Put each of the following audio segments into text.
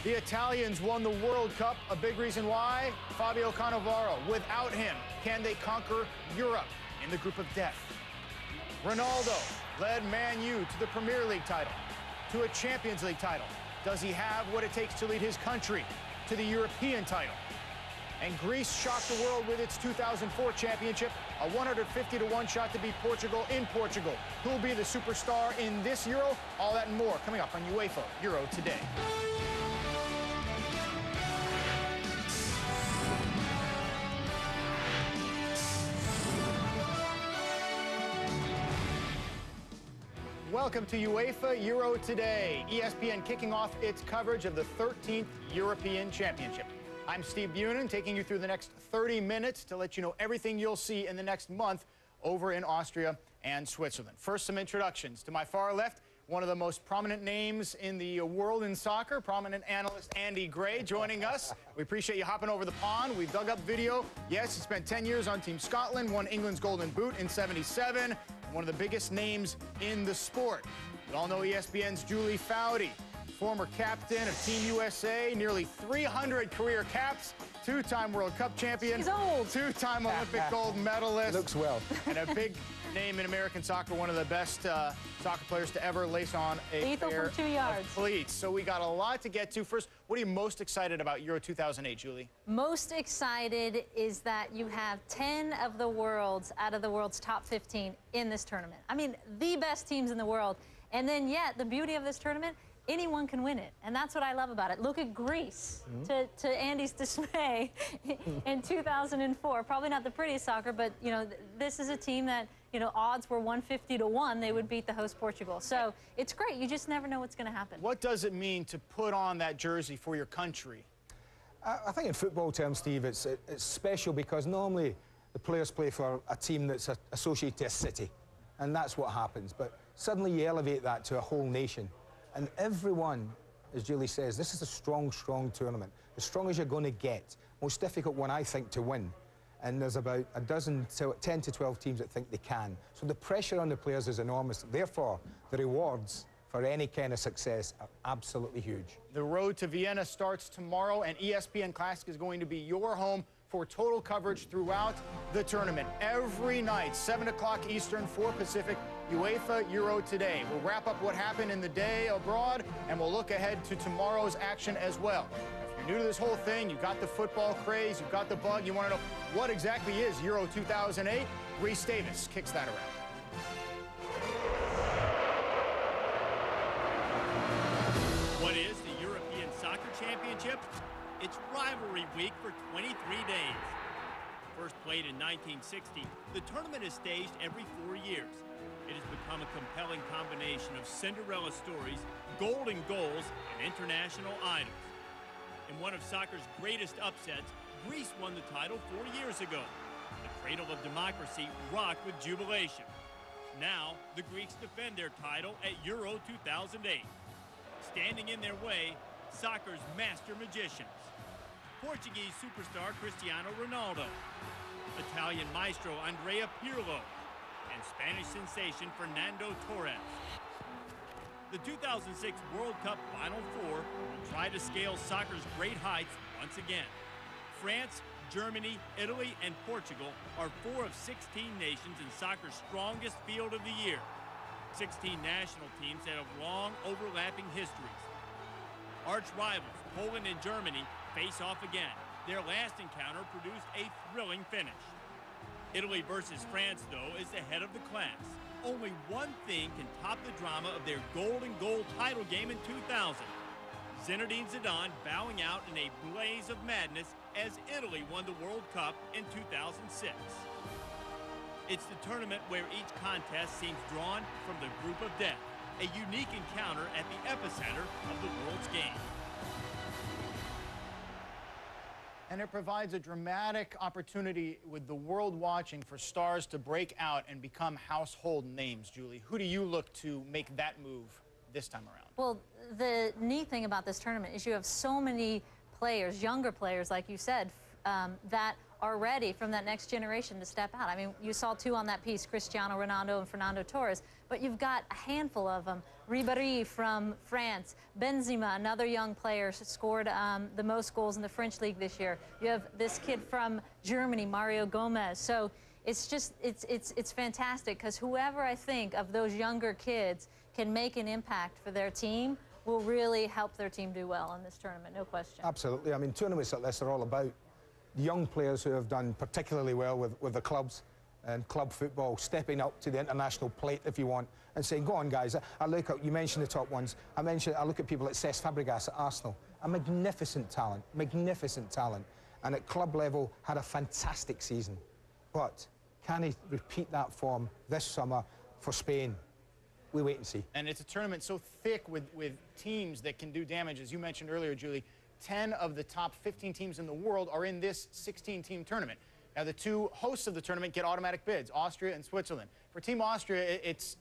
The Italians won the World Cup. A big reason why? Fabio Cannavaro. Without him, can they conquer Europe in the group of death? Ronaldo led Man U to the Premier League title, to a Champions League title. Does he have what it takes to lead his country to the European title? And Greece shocked the world with its 2004 championship, a 150-to-1 shot to beat Portugal in Portugal. Who will be the superstar in this Euro? All that and more coming up on UEFA Euro Today. Welcome to UEFA Euro Today. ESPN kicking off its coverage of the 13th European Championship. I'm Steve Bunin, taking you through the next 30 minutes to let you know everything you'll see in the next month over in Austria and Switzerland. First, some introductions. To my far left, one of the most prominent names in the world in soccer, prominent analyst Andy Gray joining us. We appreciate you hopping over the pond. We've dug up video. Yes, he spent 10 years on Team Scotland, won England's Golden Boot in '77. One of the biggest names in the sport. We all know ESPN's Julie Foudy, former captain of Team USA, nearly 300 career caps, two-time World Cup champion. He's old. Two-time Olympic gold medalist. Looks well. And a big name in American soccer, one of the best soccer players to ever lace on a pair from 2 yards. of cleats. So we got a lot to get to. First, what are you most excited about Euro 2008, Julie? Most excited is that you have 10 of the world's out of the world's top 15 in this tournament. I mean, the best teams in the world. And then yet, the beauty of this tournament, anyone can win it, and that's what I love about it. Look at Greece, to Andy's dismay, in 2004. Probably not the prettiest soccer, but, you know, this is a team that, you know, odds were 150-to-1 they would beat the host Portugal. So it's great. You just never know what's going to happen. What does it mean to put on that jersey for your country? I think in football terms, Steve, it's special because normally the players play for a team that's associated to a city, and that's what happens. But suddenly you elevate that to a whole nation. And everyone, as Julie says, this is a strong, strong tournament. As strong as you're going to get. Most difficult one, I think, to win. And there's about 10 to 12 teams that think they can. So the pressure on the players is enormous. Therefore, the rewards for any kind of success are absolutely huge. The road to Vienna starts tomorrow, and ESPN Classic is going to be your home for total coverage throughout the tournament. Every night, 7 o'clock Eastern, 4 Pacific, UEFA Euro Today. We'll wrap up what happened in the day abroad, and we'll look ahead to tomorrow's action as well. If you're new to this whole thing, you've got the football craze, you've got the bug, you want to know what exactly is Euro 2008, Rhys Davis kicks that around. What is the European Soccer Championship? It's rivalry week for 23 days. First played in 1960, the tournament is staged every 4 years. It has become a compelling combination of Cinderella stories, golden goals, and international idols. In one of soccer's greatest upsets, Greece won the title 4 years ago. The cradle of democracy rocked with jubilation. Now, the Greeks defend their title at Euro 2008. Standing in their way, soccer's master magicians. Portuguese superstar Cristiano Ronaldo, Italian maestro Andrea Pirlo, and Spanish sensation Fernando Torres. The 2006 World Cup Final Four will try to scale soccer's great heights once again. France, Germany, Italy, and Portugal are 4 of 16 nations in soccer's strongest field of the year. 16 national teams that have long overlapping histories. Arch rivals Poland and Germany face off again. Their last encounter produced a thrilling finish. Italy versus France, though, is the head of the class. Only one thing can top the drama of their golden goal title game in 2000. Zinedine Zidane bowing out in a blaze of madness as Italy won the World Cup in 2006. It's the tournament where each contest seems drawn from the group of death, a unique encounter at the epicenter of the world's game. And it provides a dramatic opportunity with the world watching for stars to break out and become household names, Julie. Who do you look to make that move this time around? Well, the neat thing about this tournament is you have so many players, younger players, like you said, that are ready from that next generation to step out. I mean, you saw two on that piece, Cristiano Ronaldo and Fernando Torres, but you've got a handful of them. Ribéry from France, Benzema, another young player, scored the most goals in the French league this year. You have this kid from Germany, Mario Gomez. So it's just, it's fantastic, because whoever I think of those younger kids can make an impact for their team will really help their team do well in this tournament, no question. Absolutely. I mean, tournaments like this are all about young players who have done particularly well with the clubs and club football, stepping up to the international plate, if you want, and saying, go on, guys. I look at, you mentioned the top ones. I look at people like Cesc Fabregas at Arsenal, a magnificent talent, and at club level had a fantastic season. But can he repeat that form this summer for Spain? We wait and see. And it's a tournament so thick with teams that can do damage. As you mentioned earlier, Julie, 10 of the top 15 teams in the world are in this 16-team tournament. Now, the two hosts of the tournament get automatic bids, Austria and Switzerland. For Team Austria, it's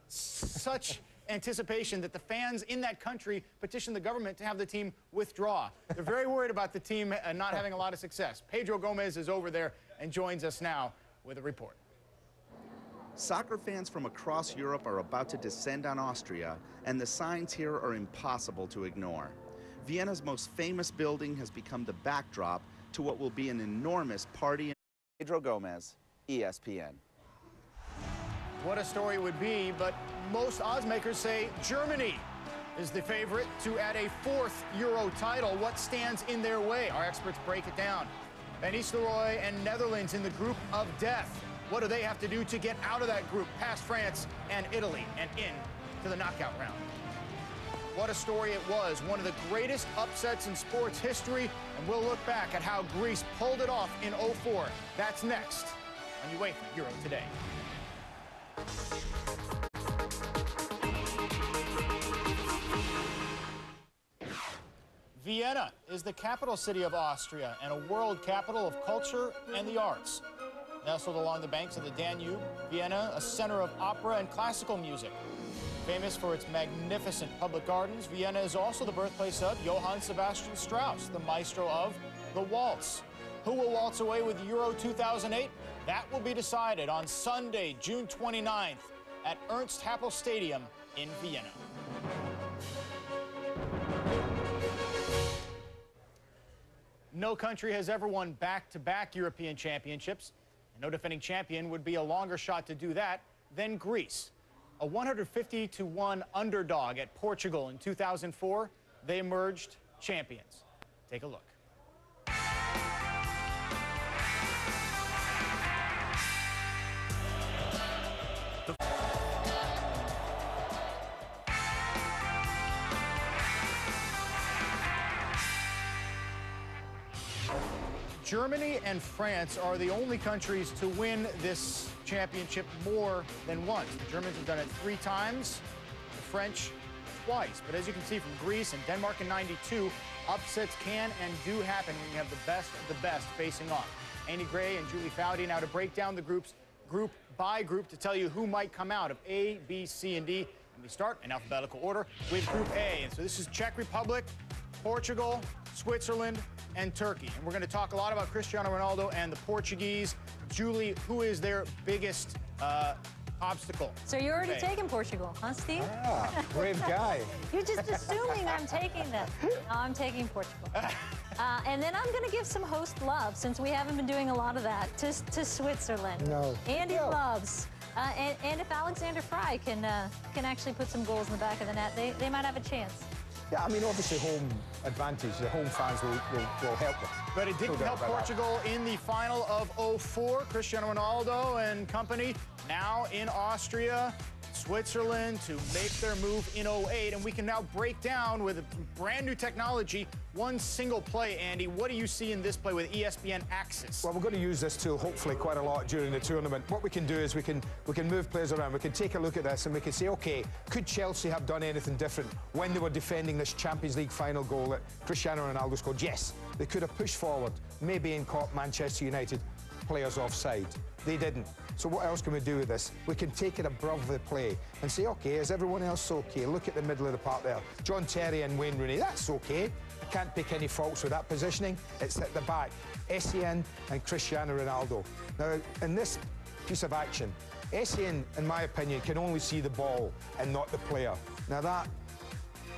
such anticipation that the fans in that country petitioned the government to have the team withdraw. They're very worried about the team not having a lot of success. Pedro Gomez is over there and joins us now with a report. Soccer fans from across Europe are about to descend on Austria, and the signs here are impossible to ignore. Vienna's most famous building has become the backdrop to what will be an enormous party. Pedro Gomez, ESPN. What a story it would be, but most odds makers say Germany is the favorite to add a fourth Euro title. What stands in their way? Our experts break it down. Van Nistelrooy and Netherlands in the group of death. What do they have to do to get out of that group, past France and Italy, and in to the knockout round? What a story it was, one of the greatest upsets in sports history, and we'll look back at how Greece pulled it off in '04. That's next on UEFA Euro Today. Vienna is the capital city of Austria and a world capital of culture and the arts. Nestled along the banks of the Danube, Vienna, a center of opera and classical music. Famous for its magnificent public gardens, Vienna is also the birthplace of Johann Sebastian Strauss, the maestro of the waltz. Who will waltz away with Euro 2008? That will be decided on Sunday, June 29th at Ernst Happel Stadium in Vienna. No country has ever won back-to-back European championships. And no defending champion would be a longer shot to do that than Greece. A 150-1 underdog at Portugal in 2004, they emerged champions. Take a look. Germany and France are the only countries to win this championship more than once. The Germans have done it 3 times, the French twice. But as you can see from Greece and Denmark in '92, upsets can and do happen when you have the best of the best facing off. Andy Gray and Julie Foudy now to break down the groups group by group to tell you who might come out of A, B, C, and D. And we start in alphabetical order with Group A. And so this is Czech Republic, Portugal, Switzerland, and Turkey. And we're going to talk a lot about Cristiano Ronaldo and the Portuguese. Julie, who is their biggest obstacle? So you're already taking Portugal, huh, Steve? Ah, brave guy. You're just assuming I'm taking them. No, I'm taking Portugal. And then I'm going to give some host love, since we haven't been doing a lot of that, to Switzerland. No. Andy loves. And if Alexander Fry can actually put some goals in the back of the net, they might have a chance. Yeah, I mean, obviously home advantage. The home fans will help them. But it didn't help Portugal in the final of '04. Cristiano Ronaldo and company now in Austria, Switzerland to make their move in '08. And we can now break down with brand new technology one single play. Andy, what do you see in this play with ESPN Axis? Well, we're going to use this tool hopefully quite a lot during the tournament. What we can do is we can move players around. We can take a look at this and we can say, okay, could Chelsea have done anything different when they were defending this Champions League final goal that Cristiano Ronaldo scored? Yes, they could have pushed forward, maybe and caught Manchester United. players offside. They didn't. So what else can we do with this? We can take it above the play and say, OK, is everyone else OK? Look at the middle of the park there. John Terry and Wayne Rooney, that's OK. I can't pick any faults with that positioning. It's at the back. Essien and Cristiano Ronaldo. Now, in this piece of action, Essien, in my opinion, can only see the ball and not the player. Now that,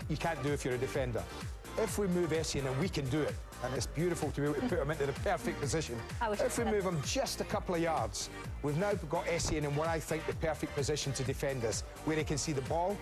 you can't do if you're a defender. If we move Essien, and we can do it, and it's beautiful to be able to put him into the perfect position. If we move him just a couple of yards, we've now got Essien in what I think the perfect position to defend us, where he can see the ball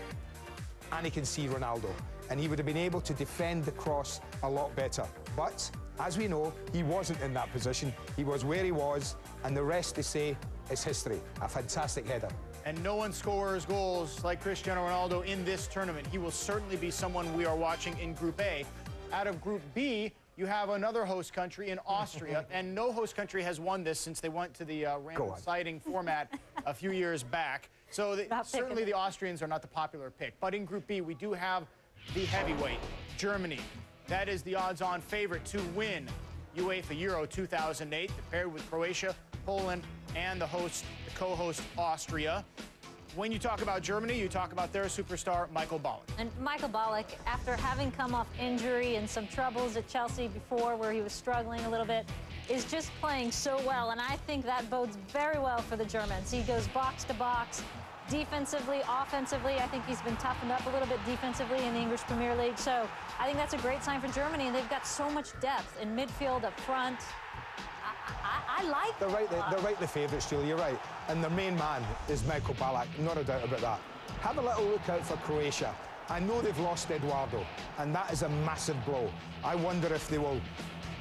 and he can see Ronaldo. And he would have been able to defend the cross a lot better. But, as we know, he wasn't in that position. He was where he was, and the rest, they say, is history. A fantastic header. And no one scores goals like Cristiano Ronaldo in this tournament. He will certainly be someone we are watching in Group A. Out of Group B, you have another host country in Austria, and no host country has won this since they went to the random sighting format a few years back. So certainly the Austrians are not the popular pick. But in Group B, we do have the heavyweight, Germany. That is the odds-on favorite to win UEFA Euro 2008, paired with Croatia, Poland, and the co-host Austria. When you talk about Germany, you talk about their superstar, Michael Ballack. And Michael Ballack, after having come off injury and some troubles at Chelsea before where he was struggling a little bit, is just playing so well, and I think that bodes very well for the Germans. He goes box to box, defensively, offensively. I think he's been toughened up a little bit defensively in the English Premier League, so I think that's a great sign for Germany, and they've got so much depth in midfield, up front. I like they're right the favourites, Julie, you're right. And their main man is Michael Ballack, not a doubt about that. Have a little look out for Croatia. I know they've lost Eduardo, and that is a massive blow. I wonder if they will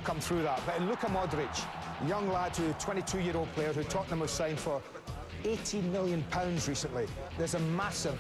come through that. But in Luka Modric, young lad, who 22-year-old player who Tottenham was signed for £18 million recently. There's a massive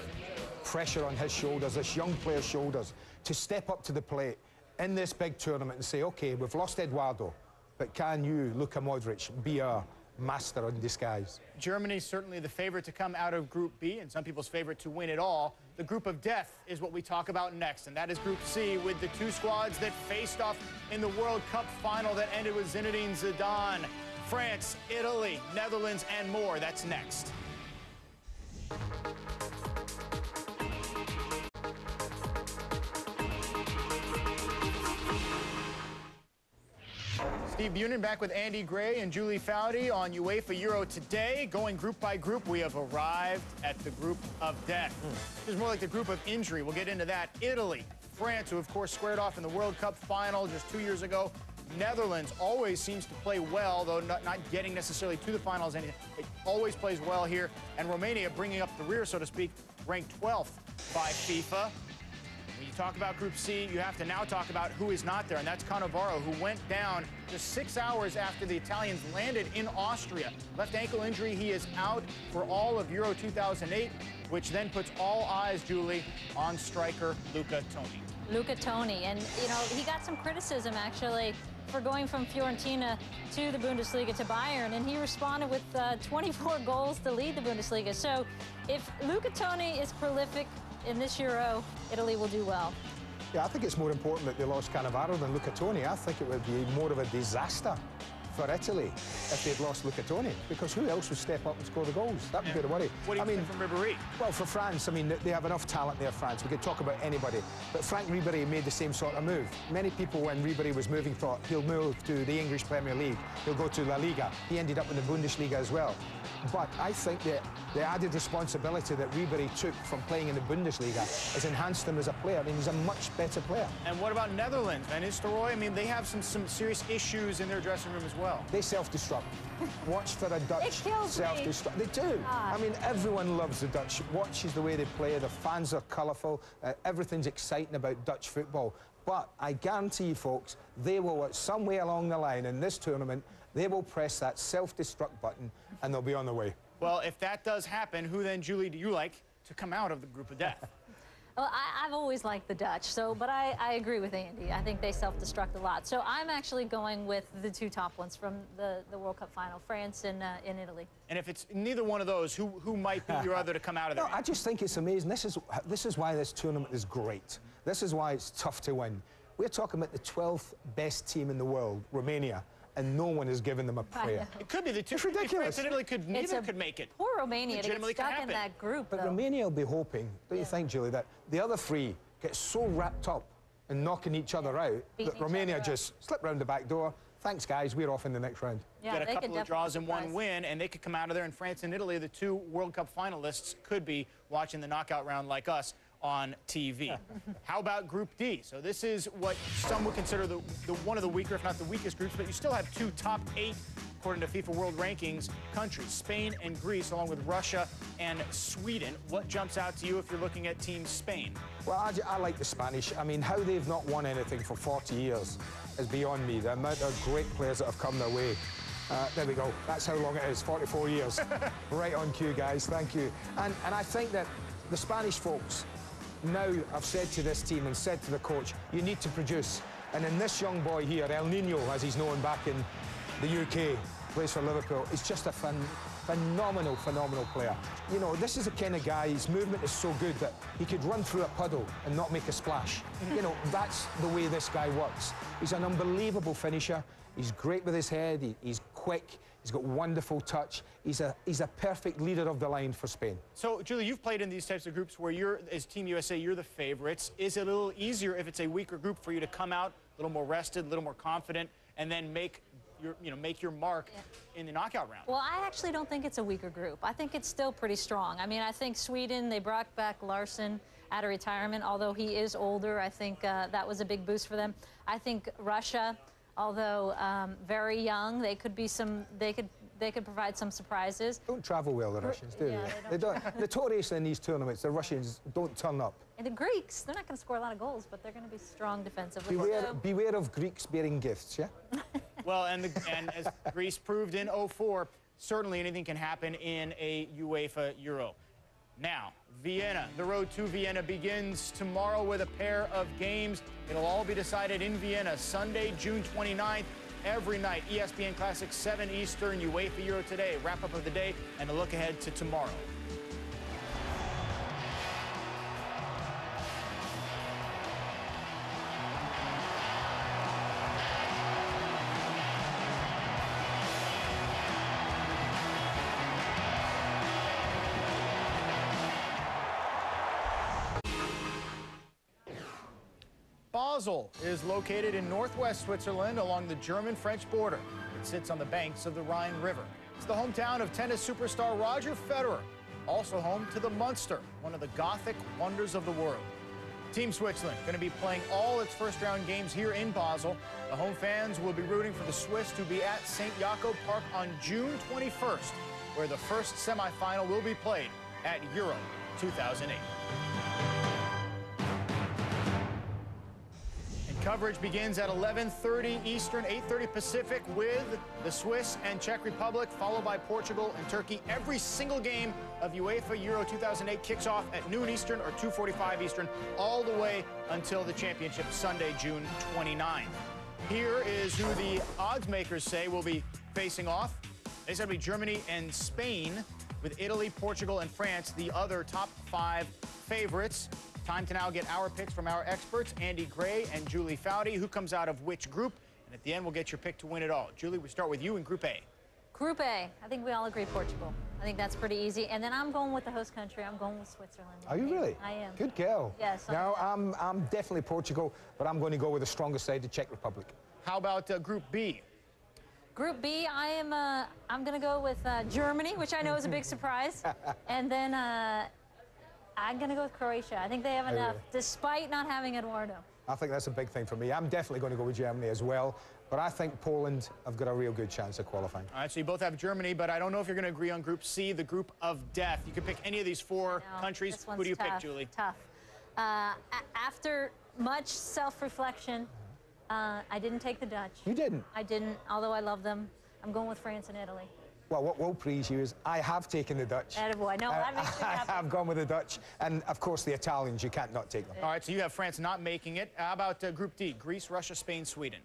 pressure on his shoulders, this young player's shoulders, to step up to the plate in this big tournament and say, OK, we've lost Eduardo, but can you, Luka Modric, be our master in disguise? Germany's certainly the favorite to come out of Group B, and some people's favorite to win it all. The group of death is what we talk about next, and that is Group C, with the two squads that faced off in the World Cup final that ended with Zinedine Zidane. France, Italy, Netherlands, and more. That's next. Steve Bunin back with Andy Gray and Julie Foudy on UEFA Euro Today. Going group by group, we have arrived at the group of death. This is more like the group of injury. We'll get into that. Italy, France, who of course squared off in the World Cup final just 2 years ago. Netherlands always seems to play well, though not getting necessarily to the finals. It always plays well here. And Romania bringing up the rear, so to speak, ranked 12th by FIFA. When you talk about Group C, you have to now talk about who is not there, and that's Cannavaro, who went down just 6 hours after the Italians landed in Austria. Left ankle injury, he is out for all of Euro 2008, which then puts all eyes, Julie, on striker Luca Toni. Luca Toni, and you know, he got some criticism actually for going from Fiorentina to the Bundesliga to Bayern, and he responded with 24 goals to lead the Bundesliga. So if Luca Toni is prolific in this Euro, Italy will do well. Yeah, I think it's more important that they lost Cannavaro than Luca Toni. I think it would be more of a disaster for Italy if they'd lost Luca Toni, because who else would step up and score the goals? That would be the worry. What do you think from Ribéry? Well, for France, I mean, they have enough talent there, France. We could talk about anybody. But Frank Ribéry made the same sort of move. Many people, when Ribéry was moving, thought he'll move to the English Premier League. He'll go to La Liga. He ended up in the Bundesliga as well. But I think that the added responsibility that Ribéry took from playing in the Bundesliga has enhanced him as a player. I mean, he's a much better player. And what about Netherlands? Van Nistelrooy? I mean, they have some serious issues in their dressing room as well. They self-destruct. Watch for a Dutch self-destruct. They do. I mean, everyone loves the Dutch. Watches the way they play. The fans are colourful. Everything's exciting about Dutch football. But I guarantee you, folks, they will, somewhere along the line in this tournament, they will press that self-destruct button and they'll be on their way. Well, if that does happen, who then, Julie, do you like to come out of the group of death? Well, I've always liked the Dutch, but I agree with Andy. I think they self-destruct a lot. So I'm actually going with the two top ones from the World Cup final, France and Italy. And if it's neither one of those, who might be your other to come out of there? No, I just think it's amazing. This is why this tournament is great. This is why it's tough to win. We're talking about the 12th best team in the world, Romania, and no one has given them a prayer. It could be the two. It's ridiculous. France and Italy neither could make it. Poor Romania to get Legitimately stuck could in that group, But though. Romania will be hoping, don't you think, Julie, that the other three get so wrapped up in knocking each other out Beating that each Romania other up. just slip round the back door. Thanks, guys, we're off in the next round. Yeah, Get a they could couple of definitely draws and one surprise. win, and they could come out of there. And France and Italy, the two World Cup finalists, could be watching the knockout round like us on TV. How about Group D? So this is what some would consider the one of the weaker, if not the weakest groups, but you still have two top 8, according to FIFA World Rankings, countries, Spain and Greece, along with Russia and Sweden. What jumps out to you if you're looking at Team Spain? Well, I like the Spanish. I mean, how they've not won anything for 40 years is beyond me. The amount of great players that have come their way. There we go. That's how long it is, 44 years. Right on cue, guys. Thank you. And I think that the Spanish folks now have said to this team and said to the coach, you need to produce. And in this young boy here, El Nino, as he's known back in the UK, plays for Liverpool, is just a phenomenal player. You know, this is the kind of guy, his movement is so good that he could run through a puddle and not make a splash. You know, that's the way this guy works. He's an unbelievable finisher. He's great with his head. He's quick. He's got wonderful touch. He's a perfect leader of the line for Spain. So, Julie, you've played in these types of groups where you're, as Team USA, you're the favorites. Is it a little easier if it's a weaker group for you to come out a little more rested, a little more confident, and then make your mark in the knockout round? Well, I actually don't think it's a weaker group. I think it's still pretty strong. I mean, I think Sweden, they brought back Larsson out of retirement, although he is older. I think that was a big boost for them. I think Russia, although very young, they could be they could provide some surprises. Don't travel well, the Russians, do Yeah, they? they don't. Notoriously in these tournaments, the Russians don't turn up. And the Greeks, they're not going to score a lot of goals, but they're going to be strong defensively. Beware of Greeks bearing gifts, yeah? Well, and as Greece proved in '04, certainly anything can happen in a UEFA Euro. Now, Vienna. The road to Vienna begins tomorrow with a pair of games. It'll all be decided in Vienna Sunday, June 29th. Every night, ESPN Classic 7 Eastern, UEFA Euro Today, wrap-up of the day, and a look ahead to tomorrow. Basel is located in northwest Switzerland along the German-French border. It sits on the banks of the Rhine River. It's the hometown of tennis superstar Roger Federer, also home to the Munster, one of the Gothic wonders of the world. Team Switzerland going to be playing all its first-round games here in Basel. The home fans will be rooting for the Swiss to be at St. Jakob Park on June 21st, where the first semifinal will be played at Euro 2008. Coverage begins at 11:30 Eastern, 8:30 Pacific with the Swiss and Czech Republic, followed by Portugal and Turkey. Every single game of UEFA Euro 2008 kicks off at noon Eastern or 2:45 Eastern, all the way until the championship Sunday, June 29th. Here is who the odds makers say will be facing off. They said it'll be Germany and Spain, with Italy, Portugal, and France the other top 5 favorites. Time to now get our picks from our experts, Andy Gray and Julie Foudy. Who comes out of which group? And at the end, we'll get your pick to win it all. Julie, we start with you in Group A. Group A, I think we all agree Portugal. I think that's pretty easy. And then I'm going with the host country. I'm going with Switzerland. Are you really? I am. Good girl. Yes. Now, I'm definitely Portugal, but I'm going to go with the strongest side, the Czech Republic. How about Group B? Group B, I'm going to go with Germany, which I know is a big surprise. And then I'm going to go with Croatia. I think they have enough, despite not having Eduardo. I think that's a big thing for me. I'm definitely going to go with Germany as well, but I think Poland have got a real good chance of qualifying. All right, so you both have Germany, but I don't know if you're going to agree on Group C, the group of death. You could pick any of these 4 countries. Who do you pick, Julie? Tough. After much self-reflection, I didn't take the Dutch. You didn't? I didn't, although I love them. I'm going with France and Italy. Well, what will please you is I have taken the Dutch. Attaboy. No, that makes me happy. I've gone with the Dutch. And, of course, the Italians, you can't not take them. All right, so you have France not making it. How about Group D, Greece, Russia, Spain, Sweden?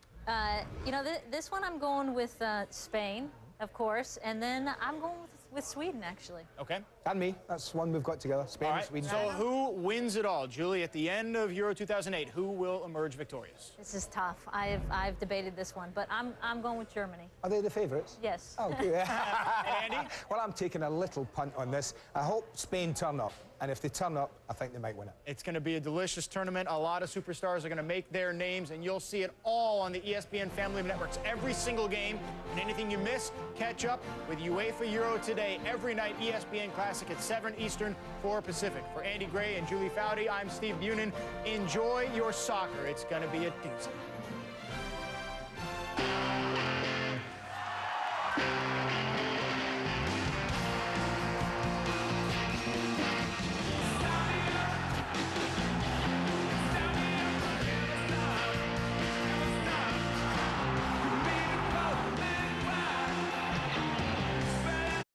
You know, this one I'm going with Spain, of course, and then I'm going with with Sweden, actually. Okay. And me. That's one we've got together. Spain, All right. Sweden. So who wins it all? Julie, at the end of Euro 2008, who will emerge victorious? This is tough. I've debated this one, but I'm going with Germany. Are they the favourites? Yes. Oh, good. Andy? Well, I'm taking a little punt on this. I hope Spain turn up. And if they turn up, I think they might win it. It's going to be a delicious tournament. A lot of superstars are going to make their names, and you'll see it all on the ESPN family of networks. Every single game, and anything you miss, catch up with UEFA Euro Today. Every night, ESPN Classic at 7 Eastern, 4 Pacific. For Andy Gray and Julie Foudy, I'm Steve Bunin. Enjoy your soccer. It's going to be a doozy.